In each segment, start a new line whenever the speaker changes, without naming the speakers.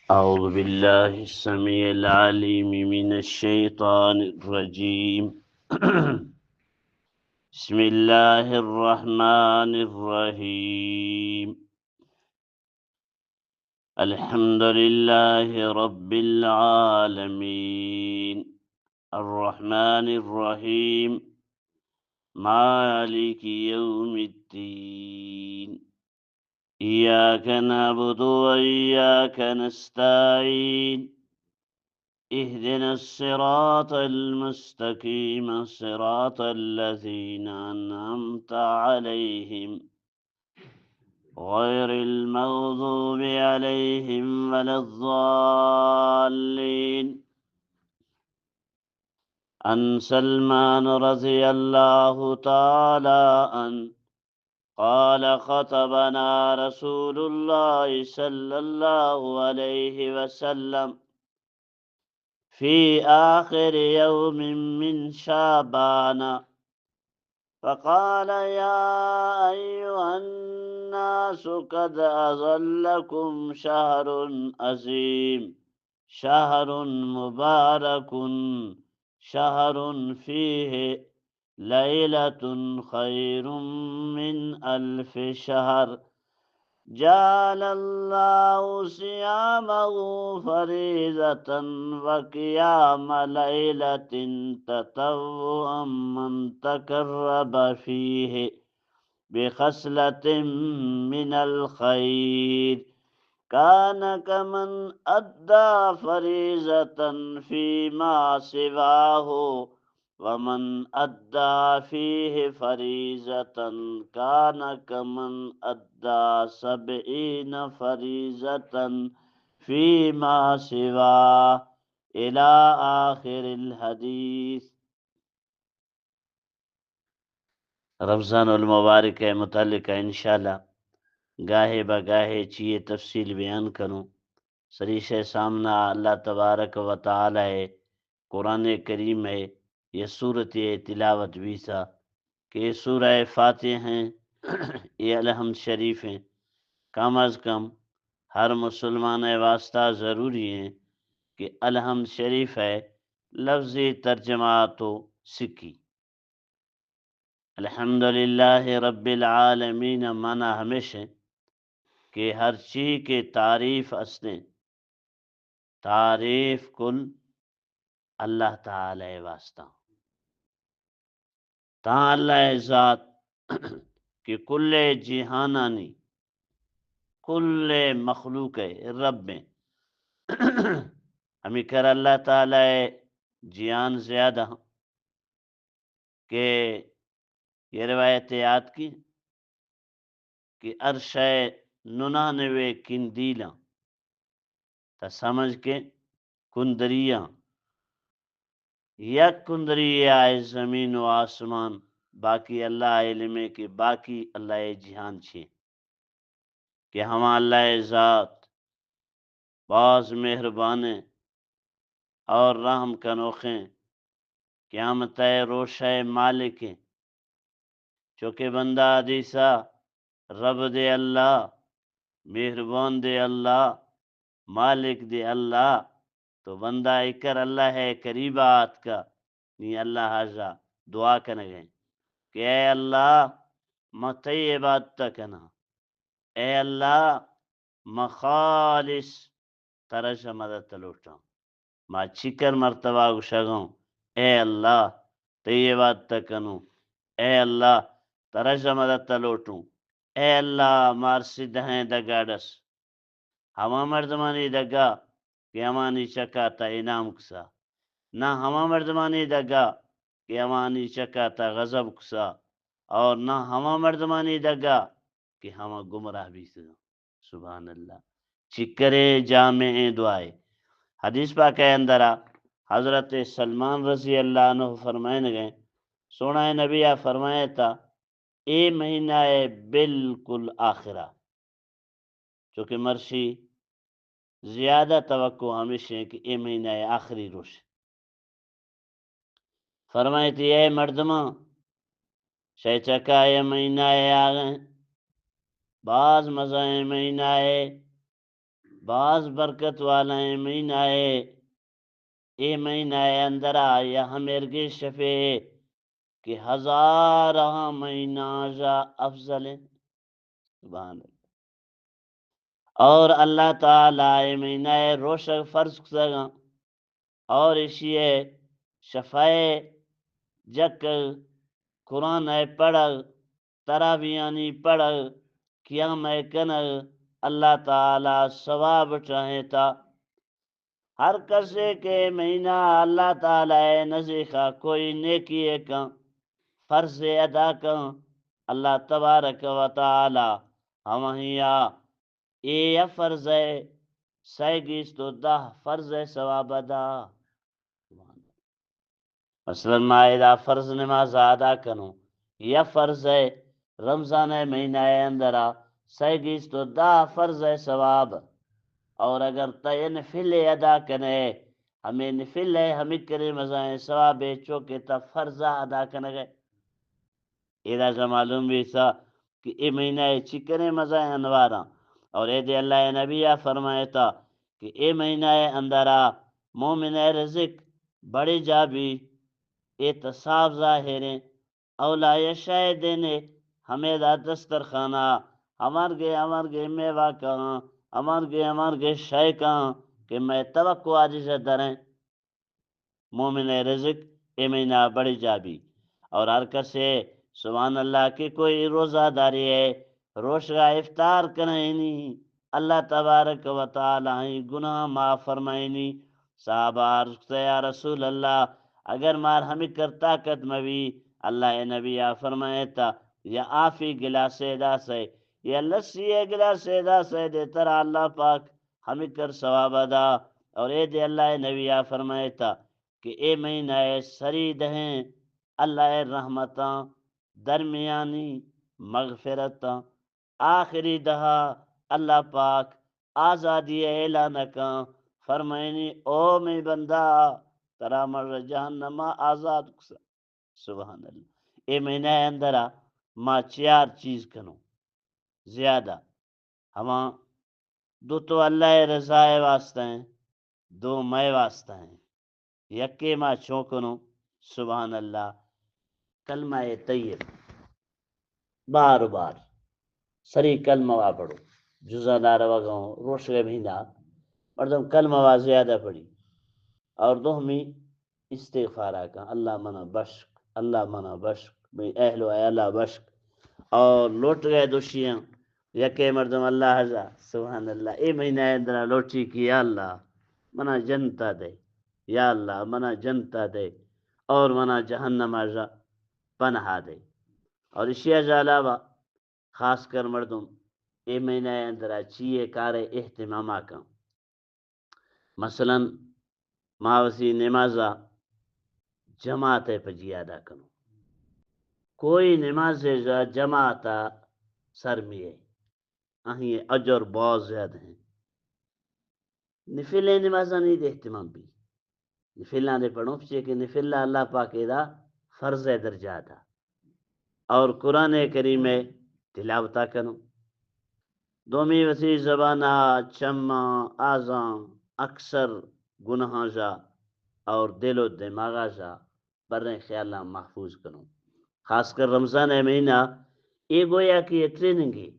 أعوذ بالله السميع العليم من الشيطان الرجيم بسم الله الرحمن الرحيم الحمد لله رب العالمين الرحمن الرحيم مالك يوم الدين إياك نعبد وإياك نستعين اهدنا الصراط المستقيم صراط الذين أنعمت عليهم غير المغضوب عليهم ولا الضالين. عن سلمان رضي الله تعالى عنه قال خطبنا رسول الله صلى الله عليه وسلم في آخر يوم من شعبان فقال يا أيها الناس قد أظلكم شهر عظيم شهر مبارك شهر فيه ليلة خير من 1000 شهر جعل الله صيامه فريضة وقيام ليلة تطوعا من تقرب فيه بخصلة من الخير كان كمن أدى فريضة فيما سواه ومن أدى فيه فريضة كان كمن أدى 70 فريضة فيما سواه إلى آخر الحديث. رمضان المبارک کے متعلق انشاءاللہ گاہے بگاہے چیئے تفصیل بیان کروں. سریش سامنا اللہ تبارک و تعالی ہے قرآن کریم ہے یہ صورت تلاوت بھی تھا کہ یہ سورہ فاتح ہیں یہ الحمد شریف ہیں. کم از کم ہر مسلمان واسطہ ضروری ہے کہ الحمد شریف ہے لفظی ترجمہ تو سیکھی. الحمدللہ رب العالمین مانا ہمیشہ کہ ہر چیز کے تعریف اسنے تعریف کل اللہ تعالی واسطہ تا اللہ ذات کہ کل جہانانی کل مخلوق رب میں ہمیں کر اللہ تعالی جیان زیادہ کہ یہ روایت یاد کی کہ عرش 99 کندیلاں تا سمجھ کے کندریاں یک کندری آئے زمین و آسمان باقی اللہ علم ہے کہ باقی اللہ جہان چھے کہ ہم اللہ ذات باز مہربان اور رحم کنوخیں قیامت روشہ مالک ہیں چونکہ بندہ دیسا رب دے اللہ مہربان دے اللہ مالک دے اللہ تو بندہ اکر اللہ ہے قریبات کا نی اللہ حاضر دعا کرنے گئے کہ اے اللہ متی عبادت کنا اے اللہ مخالص طرح مدد لوٹاں ما چکر مرتبہ گشگوں اے اللہ تی عبادت کنوں اے اللہ طرح مدد لوٹوں اے اللہ مارسی دہیں دگاڑس ہما مردمانی دگا کہ امانی چکا تا انعام کسا نہ ہما مردمانی دگا کہ امانی چکا تا غضب کسا اور نہ ہما مردمانی دگا کہ ہما گمراہ بھی سا. سبحان اللہ چکرے جامع دعائے حدیث پاک کے اندرہ حضرت سلمان رضی اللہ عنہ فرمائے گئے سونا نبی فرمایا تھا اے مہینہ بالکل آخرہ چونکہ مرشی زیادہ توقع ہمیشہ ہے کہ اے مہینہ آخری روش فرمائے تھی اے مردماں شہ چکا اے مہینہ آگئے بعض مزہ مہینہ بعض برکت والا مہینہ ہے، اے مہینہ اندر یا ہمرگی شفے کہ ہزارہ مہینہ جا افضل ہے، سبحان اللہ۔ اور اللہ تعالی مہینہ روشک فرض سگا اور اسی شفائے جک قرآن پڑھ تراویانی پڑھ قیام کن اللہ تعالی ثواب چاہے تا ہر کسے کے مہینہ اللہ تعالی نزیخا کوئی نیکی کن فرض ادا کن اللہ تبارک و تعالی ہمہیا اے فرض ہے سیگیس تو 10 فرض ثواب ادا، مثلا مائدہ فرض نماز ادا کنو یا فرض ہے رمضان مہینہ اندرا سیگیس تو 10 فرض ثواب، اور اگر تے نفل ادا کنے ہمیں نفل ہے ہمیں کرے مزائیں ثواب چوکے تا فرض ادا کنے گئے، ایدہ سے معلوم بھی تھا کہ اے مہینہ چکنے مزائیں انوارا، اور اے دے اللہ نبی فرمائے تھا کہ اے مہینہ اندرا مومن رزق بڑی جا بھی اے تصاف ظاہریں اولا یشائے دینے ہمیں دا دسترخانہ ہمار گے میوہ کہاں ہمار گے شائع کہاں کہ میں توقع آجیز دریں مومن رزق اے مہینہ بڑی جا بھی، اور ہر کسے سبحان اللہ کی کوئی روزہ داری ہے روش کا افطار کرنی اللہ تبارک و تعالی گناہ معاف فرمائنی، صحابہ عرض سے یا رسول اللہ اگر مار ہمیں کر طاقت موی اللہ نبی فرمائے تا یا آفی گلاسے دا سے یا لسی گلاسے دا سے دے ترہ اللہ پاک ہمیں کر ثواب ادا، اور اے دے اللہ نبی فرمائے تا کہ اے مہینہ سری دہیں اللہ رحمتاں درمیانی مغفرتاں آخری دہا اللہ پاک آزادی اعلان کاں فرمائنی او میں بندہ ترا مر جہنم آزاد کسا، سبحان اللہ۔ اے مہینہ اندرا ما 4 چیز کنو زیادہ ہما دو تو اللہ رضا واسطہ ہیں 2 میں واسطہ ہیں، یکے ما چونکنو سبحان اللہ کلمہ طیب بار بار سری کلمہ پڑھو جزا دار وگاؤں روش کے مہینہ مردم کلمہ زیادہ پڑھی، اور دومی استغفارہ کا اللہ منا بشک اللہ منا بشک میں اہل و اللہ بشک، اور لوٹ گئے دوشیاں یکے مردم اللہ حضا سبحان اللہ اے مہینہ اندرہ لوٹی کی یا اللہ منا جنتا دے، یا اللہ منا جنتا دے اور منا جہنم آجا پناہ دے، اور اسی علاوہ خاص کر مردم اے مہینہ اندرہ چیئے کارے اہتمامہ کا، مثلا ماوسی نمازہ جماعت پجی ادا کنو، کوئی نماز جماعت سرمی ہے اہیں اجر بہت زیادہ ہیں، نفل نمازہ نہیں دے اہتمام بھی نفلہ دے پڑھوں پچھے کہ نفلہ اللہ پاکے دا فرض درجہ دا، اور قرآن کریم تلاوتہ کنو، دومی وسیع زبانہ چمہ آزاں اکثر گناہ جا اور دل و دماغ جا برنے خیالہ محفوظ کنو، خاص کر رمضان مہینہ یہ گویا کہ یہ ٹریننگ ہے،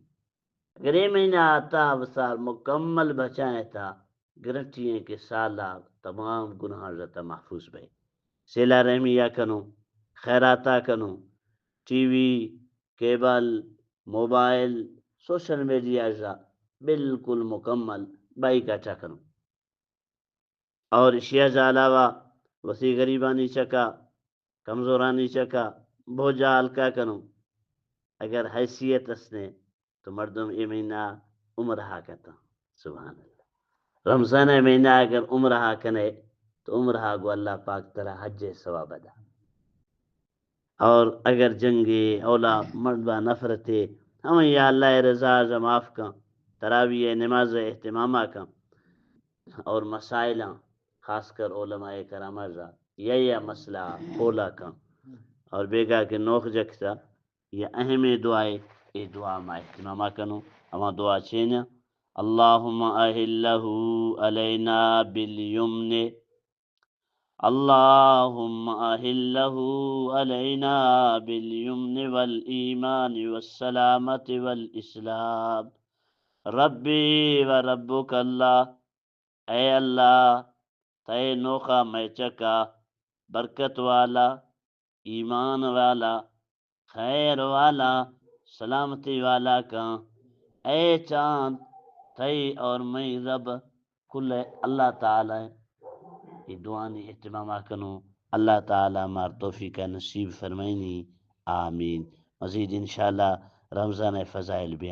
اگر یہ مہینہ آتا وسال مکمل بچائیں تا گرنٹی ہیں کہ سالہ تمام گناہ جاتا محفوظ بھائی، سیلہ رحمیہ کنو خیراتہ کنو، T V cable mobile social media جا بالکل مکمل بائی کا چکنو، اور اشیاء جا علاوہ وسیع غریبانی چکا کمزورانی چکا بوجھا ہلکا کنو، اگر حیثیت اسنے تو مردم یہ مہینہ عمرہ کہتا سبحان اللہ، رمضان مہینہ اگر عمرہ کنے تو عمرہ گو اللہ پاک ترہ حج ثواب ادا، اور اگر جنگی اولا مردبہ نفرتے ہم یا اللہ رضا جا معاف کا تراویح نماز اہتمامہ کا، اور مسائلہ خاص کر علماء کرامہ جا یا مسئلہ کھولا کا، اور بیگا کے نوخ جکتا یہ اہم دعائے یہ دعا ما اہتمامہ کنو، ہما دعا چینیا اللہم اہلہ علینا بالیمن اللہم اہلہ علینا بالیمن والایمان والسلامت والاسلام ربی و ربک اللہ، اے اللہ تے نوخا میچکا برکت والا، ایمان والا، خیر والا، سلامتی والا کا، اے چاند تے اور میں رب کل اللہ تعالی یہ دعانی اہتمام کنو اللہ تعالی مار توفیق نصیب فرمائنی آمین۔ مزید انشاءاللہ رمضان فضائل بھی